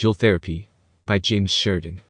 Juul Therapy by James Sheridan.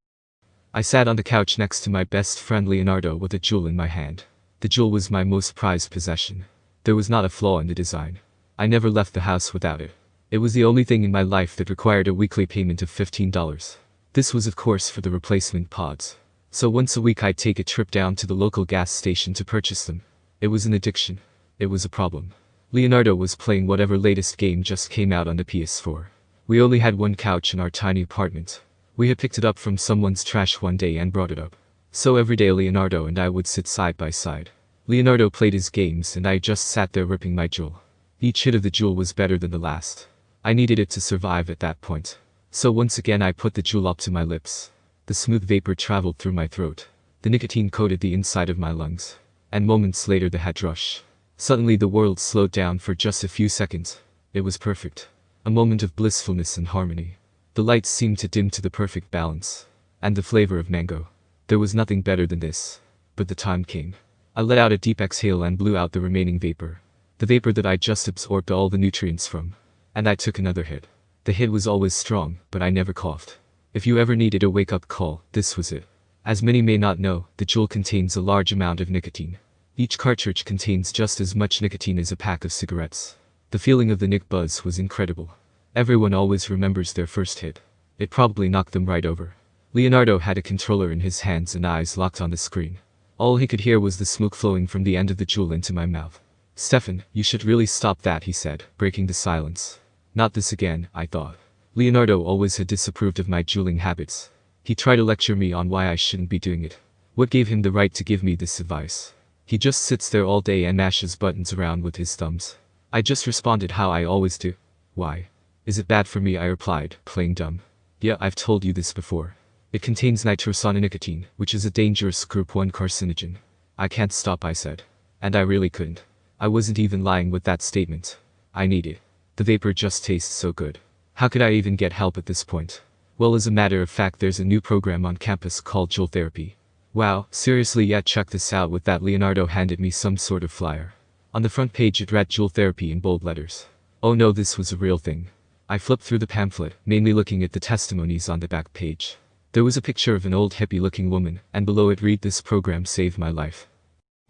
I sat on the couch next to my best friend Leonardo with a Juul in my hand. The Juul was my most prized possession. There was not a flaw in the design. I never left the house without it. It was the only thing in my life that required a weekly payment of $15. This was of course for the replacement pods. So once a week I'd take a trip down to the local gas station to purchase them. It was an addiction. It was a problem. Leonardo was playing whatever latest game just came out on the PS4. We only had one couch in our tiny apartment. We had picked it up from someone's trash one day and brought it up. So every day Leonardo and I would sit side by side. Leonardo played his games and I just sat there ripping my Juul. Each hit of the Juul was better than the last. I needed it to survive at that point. So once again I put the Juul up to my lips. The smooth vapor traveled through my throat. The nicotine coated the inside of my lungs. And moments later the head rush. Suddenly the world slowed down for just a few seconds. It was perfect. A moment of blissfulness and harmony. The lights seemed to dim to the perfect balance. And the flavor of mango. There was nothing better than this. But the time came. I let out a deep exhale and blew out the remaining vapor. The vapor that I just absorbed all the nutrients from. And I took another hit. The hit was always strong, but I never coughed. If you ever needed a wake-up call, this was it. As many may not know, the Juul contains a large amount of nicotine. Each cartridge contains just as much nicotine as a pack of cigarettes. The feeling of the nic buzz was incredible. Everyone always remembers their first hit. It probably knocked them right over. Leonardo had a controller in his hands and eyes locked on the screen. All he could hear was the smoke flowing from the end of the Juul into my mouth. "Stefan, you should really stop that," he said, breaking the silence. Not this again, I thought. Leonardo always had disapproved of my juuling habits. He tried to lecture me on why I shouldn't be doing it. What gave him the right to give me this advice? He just sits there all day and mashes buttons around with his thumbs. I just responded how I always do. "Why? Is it bad for me?" I replied, playing dumb. "Yeah, I've told you this before. It contains nitrosonicotine, which is a dangerous group 1 carcinogen." "I can't stop," I said. And I really couldn't. I wasn't even lying with that statement. I need it. The vapor just tastes so good. How could I even get help at this point? Well, as a matter of fact, there's a new program on campus called Juul Therapy. Wow, seriously? Yeah, check this out. With that, Leonardo handed me some sort of flyer. On the front page it read Juul Therapy in bold letters. Oh no, this was a real thing. I flipped through the pamphlet, mainly looking at the testimonies on the back page. There was a picture of an old hippie-looking woman, and below it read, "This program saved my life."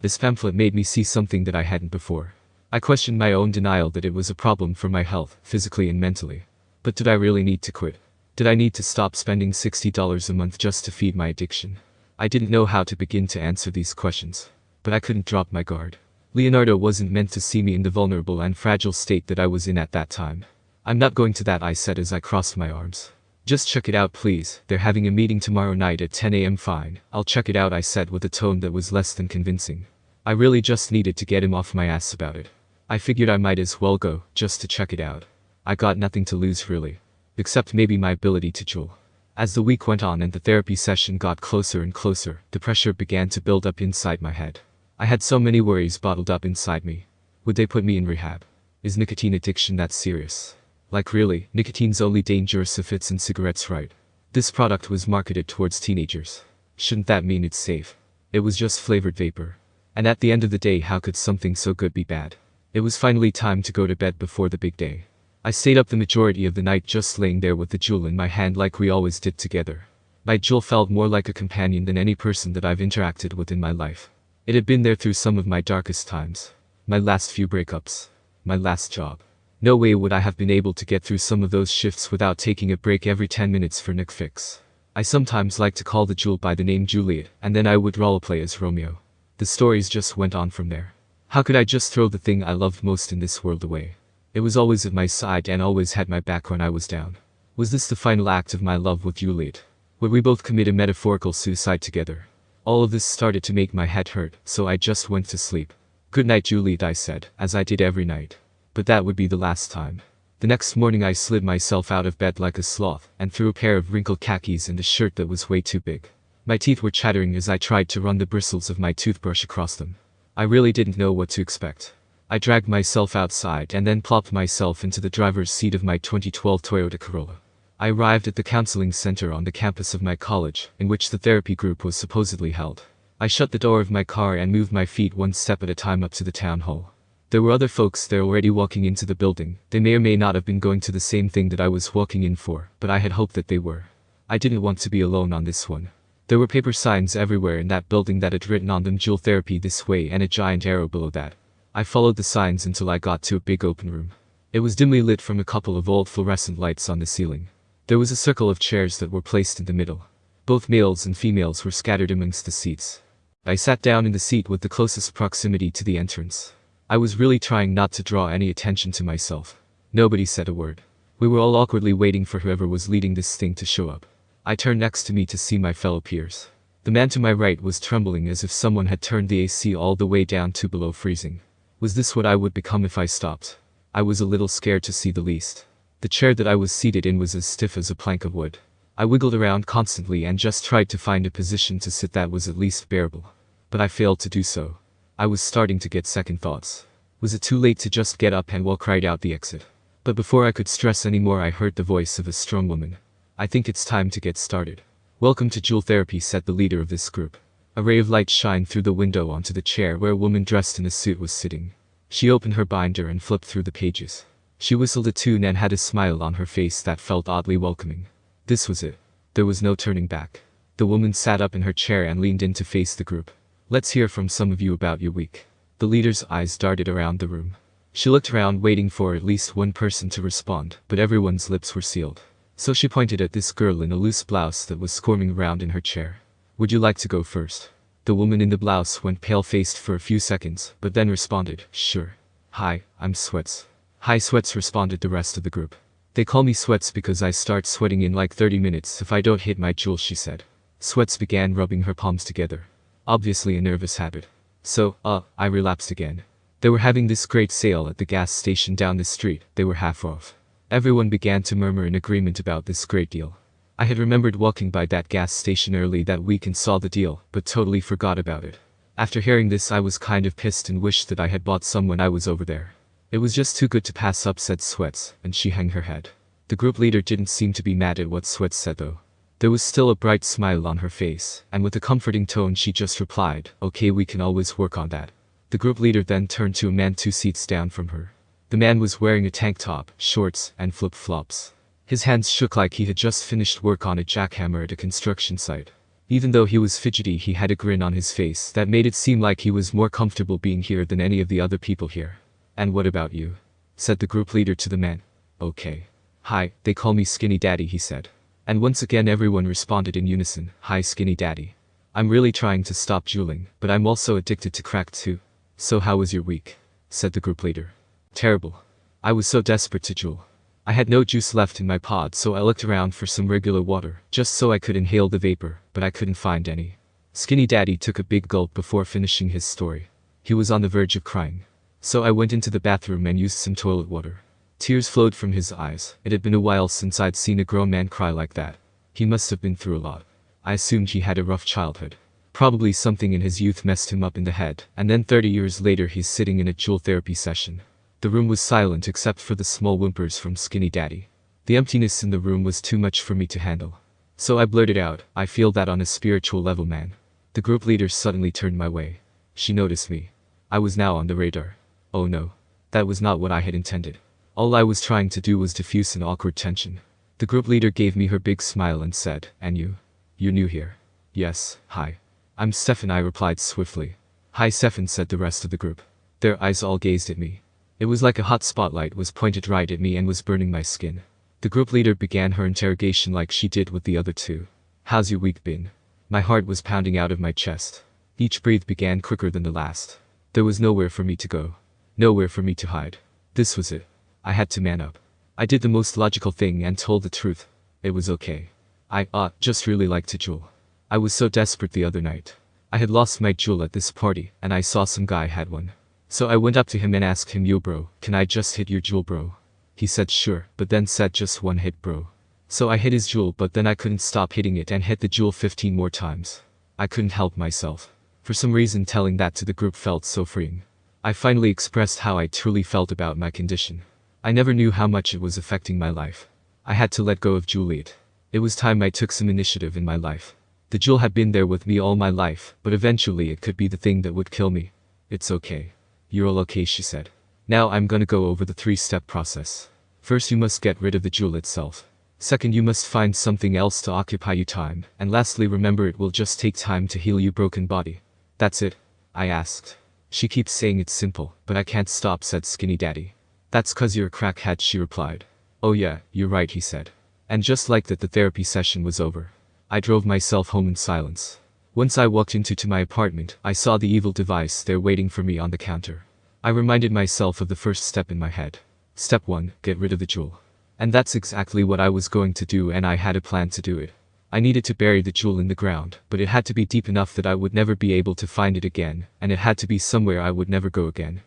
This pamphlet made me see something that I hadn't before. I questioned my own denial that it was a problem for my health, physically and mentally. But did I really need to quit? Did I need to stop spending $60 a month just to feed my addiction? I didn't know how to begin to answer these questions. But I couldn't drop my guard. Leonardo wasn't meant to see me in the vulnerable and fragile state that I was in at that time. "I'm not going to that," I said as I crossed my arms. "Just check it out, please. They're having a meeting tomorrow night at 10 a.m. Fine, I'll check it out," I said with a tone that was less than convincing. I really just needed to get him off my ass about it. I figured I might as well go, just to check it out. I got nothing to lose really. Except maybe my ability to Juul. As the week went on and the therapy session got closer and closer, the pressure began to build up inside my head. I had so many worries bottled up inside me. Would they put me in rehab? Is nicotine addiction that serious? Like really, nicotine's only dangerous if it's in cigarettes, right? This product was marketed towards teenagers. Shouldn't that mean it's safe? It was just flavored vapor. And at the end of the day, how could something so good be bad? It was finally time to go to bed before the big day. I stayed up the majority of the night just laying there with the Juul in my hand like we always did together. My Juul felt more like a companion than any person that I've interacted with in my life. It had been there through some of my darkest times. My last few breakups. My last job. No way would I have been able to get through some of those shifts without taking a break every 10 minutes for Nick fix. I sometimes like to call the Juul by the name Juliet, and then I would roleplay as Romeo. The stories just went on from there. How could I just throw the thing I loved most in this world away? It was always at my side and always had my back when I was down. Was this the final act of my love with Juliet? Would we both commit a metaphorical suicide together? All of this started to make my head hurt, so I just went to sleep. "Good night, Juliet," I said, as I did every night. But that would be the last time. The next morning I slid myself out of bed like a sloth, and threw a pair of wrinkled khakis and a shirt that was way too big. My teeth were chattering as I tried to run the bristles of my toothbrush across them. I really didn't know what to expect. I dragged myself outside and then plopped myself into the driver's seat of my 2012 Toyota Corolla. I arrived at the counseling center on the campus of my college, in which the therapy group was supposedly held. I shut the door of my car and moved my feet one step at a time up to the town hall. There were other folks there already walking into the building. They may or may not have been going to the same thing that I was walking in for, but I had hoped that they were. I didn't want to be alone on this one. There were paper signs everywhere in that building that had written on them Juul therapy this way and a giant arrow below that. I followed the signs until I got to a big open room. It was dimly lit from a couple of old fluorescent lights on the ceiling. There was a circle of chairs that were placed in the middle. Both males and females were scattered amongst the seats. I sat down in the seat with the closest proximity to the entrance. I was really trying not to draw any attention to myself. Nobody said a word. We were all awkwardly waiting for whoever was leading this thing to show up. I turned next to me to see my fellow peers. The man to my right was trembling as if someone had turned the AC all the way down to below freezing. Was this what I would become if I stopped? I was a little scared to see the least. The chair that I was seated in was as stiff as a plank of wood. I wiggled around constantly and just tried to find a position to sit that was at least bearable. But I failed to do so. I was starting to get second thoughts. Was it too late to just get up and walk right out the exit? But before I could stress anymore, I heard the voice of a strong woman. I think it's time to get started. Welcome to Juul Therapy, said the leader of this group. A ray of light shined through the window onto the chair where a woman dressed in a suit was sitting. She opened her binder and flipped through the pages. She whistled a tune and had a smile on her face that felt oddly welcoming. This was it. There was no turning back. The woman sat up in her chair and leaned in to face the group. Let's hear from some of you about your week. The leader's eyes darted around the room. She looked around waiting for at least one person to respond, but everyone's lips were sealed. So she pointed at this girl in a loose blouse that was squirming around in her chair. Would you like to go first? The woman in the blouse went pale-faced for a few seconds, but then responded, sure. Hi, I'm Sweats. Hi Sweats, responded the rest of the group. They call me Sweats because I start sweating in like 30 minutes if I don't hit my Juul, she said. Sweats began rubbing her palms together. Obviously a nervous habit. So, I relapsed again. They were having this great sale at the gas station down the street. They were half off. Everyone began to murmur in agreement about this great deal. I had remembered walking by that gas station early that week and saw the deal, but totally forgot about it. After hearing this, I was kind of pissed and wished that I had bought some when I was over there. It was just too good to pass up, said Sweats, and she hung her head. The group leader didn't seem to be mad at what Sweats said though. There was still a bright smile on her face, and with a comforting tone she just replied, okay, we can always work on that. The group leader then turned to a man 2 seats down from her. The man was wearing a tank top, shorts, and flip-flops. His hands shook like he had just finished work on a jackhammer at a construction site. Even though he was fidgety, he had a grin on his face that made it seem like he was more comfortable being here than any of the other people here. And what about you? Said the group leader to the man. Okay. Hi, they call me Skinny Daddy, he said. And once again everyone responded in unison, hi Skinny Daddy. I'm really trying to stop juuling, but I'm also addicted to crack too. So how was your week? Said the group leader. Terrible. I was so desperate to juul. I had no juice left in my pod, so I looked around for some regular water, just so I could inhale the vapor, but I couldn't find any. Skinny Daddy took a big gulp before finishing his story. He was on the verge of crying. So I went into the bathroom and used some toilet water. Tears flowed from his eyes. It had been a while since I'd seen a grown man cry like that. He must have been through a lot. I assumed he had a rough childhood. Probably something in his youth messed him up in the head, and then 30 years later he's sitting in a Juul therapy session. The room was silent except for the small whimpers from Skinny Daddy. The emptiness in the room was too much for me to handle. So I blurted out, I feel that on a spiritual level, man. The group leader suddenly turned my way. She noticed me. I was now on the radar. Oh no. That was not what I had intended. All I was trying to do was diffuse an awkward tension. The group leader gave me her big smile and said, and you? You're new here? Yes, hi. I'm Stefan, I replied swiftly. Hi Stefan, said the rest of the group. Their eyes all gazed at me. It was like a hot spotlight was pointed right at me and was burning my skin. The group leader began her interrogation like she did with the other two. How's your week been? My heart was pounding out of my chest. Each breath began quicker than the last. There was nowhere for me to go. Nowhere for me to hide. This was it. I had to man up. I did the most logical thing and told the truth. It was okay. I just really like to juul. I was so desperate the other night. I had lost my Juul at this party, and I saw some guy had one. So I went up to him and asked him, yo bro, can I just hit your Juul bro? He said sure, but then said just one hit bro. So I hit his Juul, but then I couldn't stop hitting it and hit the Juul 15 more times. I couldn't help myself. For some reason telling that to the group felt so freeing. I finally expressed how I truly felt about my condition. I never knew how much it was affecting my life. I had to let go of Juul. It was time I took some initiative in my life. The Juul had been there with me all my life, but eventually it could be the thing that would kill me. It's okay. You're all okay, she said. Now I'm gonna go over the 3-step process. First, you must get rid of the Juul itself. Second, you must find something else to occupy you time. And lastly, remember it will just take time to heal your broken body. That's it? I asked. She keeps saying it's simple, but I can't stop, said Skinny Daddy. That's 'cause you're a crackhead, she replied. Oh yeah, you're right, he said. And just like that, the therapy session was over. I drove myself home in silence. Once I walked into my apartment, I saw the evil device there waiting for me on the counter. I reminded myself of the first step in my head. Step 1, get rid of the Juul. And that's exactly what I was going to do, and I had a plan to do it. I needed to bury the Juul in the ground, but it had to be deep enough that I would never be able to find it again, and it had to be somewhere I would never go again.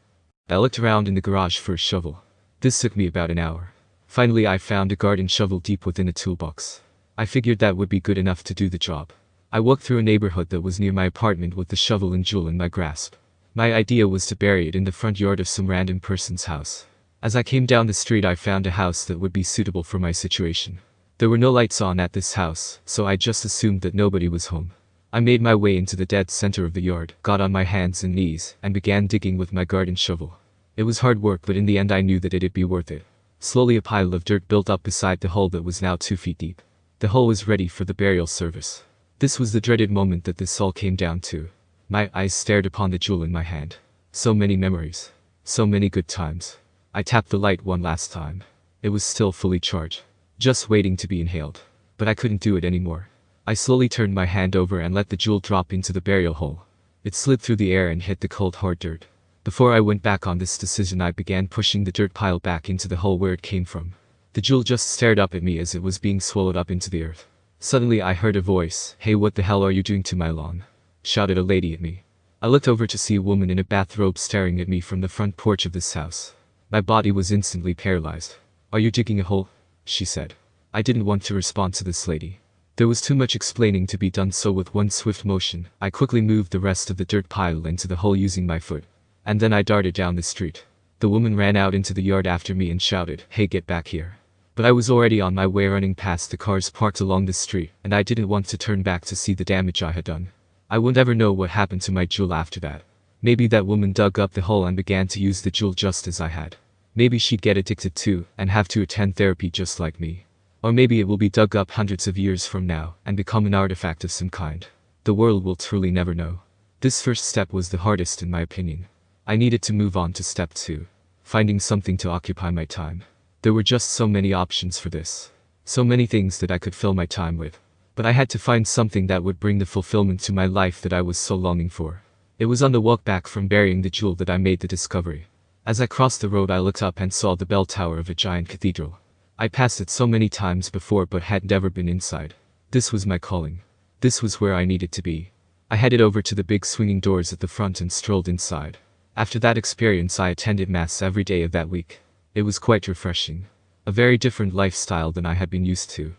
I looked around in the garage for a shovel. This took me about an hour. Finally, I found a garden shovel deep within a toolbox. I figured that would be good enough to do the job. I walked through a neighborhood that was near my apartment with the shovel and Juul in my grasp. My idea was to bury it in the front yard of some random person's house. As I came down the street, I found a house that would be suitable for my situation. There were no lights on at this house, so I just assumed that nobody was home. I made my way into the dead center of the yard, got on my hands and knees, and began digging with my garden shovel. It was hard work, but in the end I knew that it'd be worth it. Slowly a pile of dirt built up beside the hole that was now 2 feet deep. The hole was ready for the burial service. This was the dreaded moment that this all came down to. My eyes stared upon the Juul in my hand. So many memories. So many good times. I tapped the light one last time. It was still fully charged. Just waiting to be inhaled. But I couldn't do it anymore. I slowly turned my hand over and let the Juul drop into the burial hole. It slid through the air and hit the cold hard dirt. Before I went back on this decision, I began pushing the dirt pile back into the hole where it came from. The Juul just stared up at me as it was being swallowed up into the earth. Suddenly I heard a voice. "Hey, what the hell are you doing to my lawn?" shouted a lady at me. I looked over to see a woman in a bathrobe staring at me from the front porch of this house. My body was instantly paralyzed. "Are you digging a hole?" she said. I didn't want to respond to this lady. There was too much explaining to be done, so with one swift motion, I quickly moved the rest of the dirt pile into the hole using my foot. And then I darted down the street. The woman ran out into the yard after me and shouted, "Hey, get back here." But I was already on my way, running past the cars parked along the street, and I didn't want to turn back to see the damage I had done. I would never know what happened to my Juul after that. Maybe that woman dug up the hole and began to use the Juul just as I had. Maybe she'd get addicted too, and have to attend therapy just like me. Or maybe it will be dug up hundreds of years from now, and become an artifact of some kind. The world will truly never know. This first step was the hardest in my opinion. I needed to move on to step 2. Finding something to occupy my time. There were just so many options for this. So many things that I could fill my time with. But I had to find something that would bring the fulfillment to my life that I was so longing for. It was on the walk back from burying the Juul that I made the discovery. As I crossed the road, I looked up and saw the bell tower of a giant cathedral. I passed it so many times before but had never been inside. This was my calling. This was where I needed to be. I headed over to the big swinging doors at the front and strolled inside. After that experience, I attended Mass every day of that week. It was quite refreshing. A very different lifestyle than I had been used to.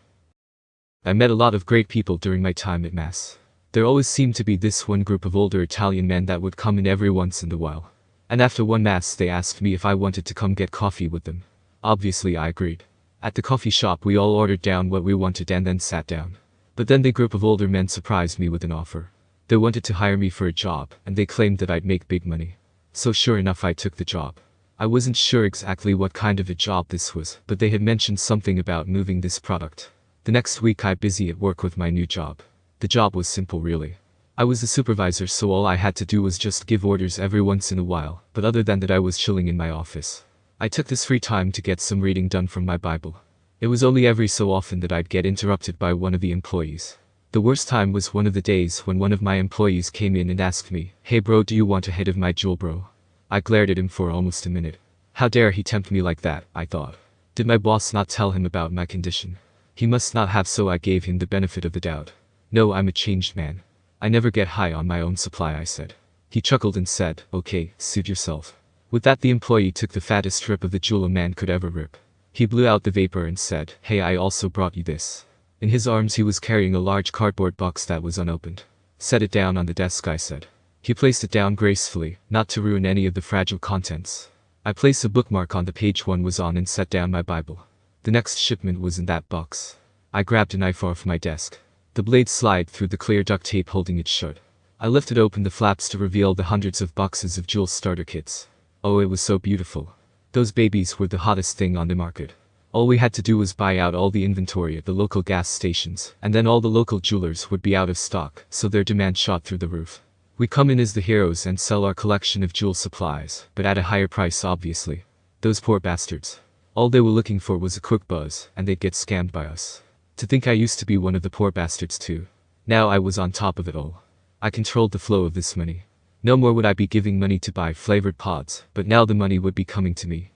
I met a lot of great people during my time at Mass. There always seemed to be this one group of older Italian men that would come in every once in a while. And after one Mass, they asked me if I wanted to come get coffee with them. Obviously, I agreed. At the coffee shop, we all ordered down what we wanted and then sat down. But then the group of older men surprised me with an offer. They wanted to hire me for a job, and they claimed that I'd make big money. So sure enough, I took the job. I wasn't sure exactly what kind of a job this was, but they had mentioned something about moving this product. The next week, I busy at work with my new job. The job was simple, really. I was the supervisor, so all I had to do was just give orders every once in a while, but other than that, I was chilling in my office. I took this free time to get some reading done from my Bible. It was only every so often that I'd get interrupted by one of the employees. The worst time was one of the days when one of my employees came in and asked me, "Hey bro, do you want a hit of my Juul, bro?" I glared at him for almost a minute. How dare he tempt me like that, I thought. Did my boss not tell him about my condition? He must not have, so I gave him the benefit of the doubt. "No, I'm a changed man. I never get high on my own supply," I said. He chuckled and said, "Okay, suit yourself." With that, the employee took the fattest strip of the Juul a man could ever rip. He blew out the vapor and said, "Hey, I also brought you this." In his arms he was carrying a large cardboard box that was unopened. "Set it down on the desk," I said. He placed it down gracefully, not to ruin any of the fragile contents. I placed a bookmark on the page one was on and set down my Bible. The next shipment was in that box. I grabbed a knife off my desk. The blade slid through the clear duct tape holding it shut. I lifted open the flaps to reveal the hundreds of boxes of Juul starter kits. Oh, it was so beautiful. Those babies were the hottest thing on the market. All we had to do was buy out all the inventory at the local gas stations, and then all the local jewelers would be out of stock, so their demand shot through the roof. We come in as the heroes and sell our collection of jewel supplies, but at a higher price obviously. Those poor bastards. All they were looking for was a quick buzz, and they'd get scammed by us. To think I used to be one of the poor bastards too. Now I was on top of it all. I controlled the flow of this money. No more would I be giving money to buy flavored pods, but now the money would be coming to me.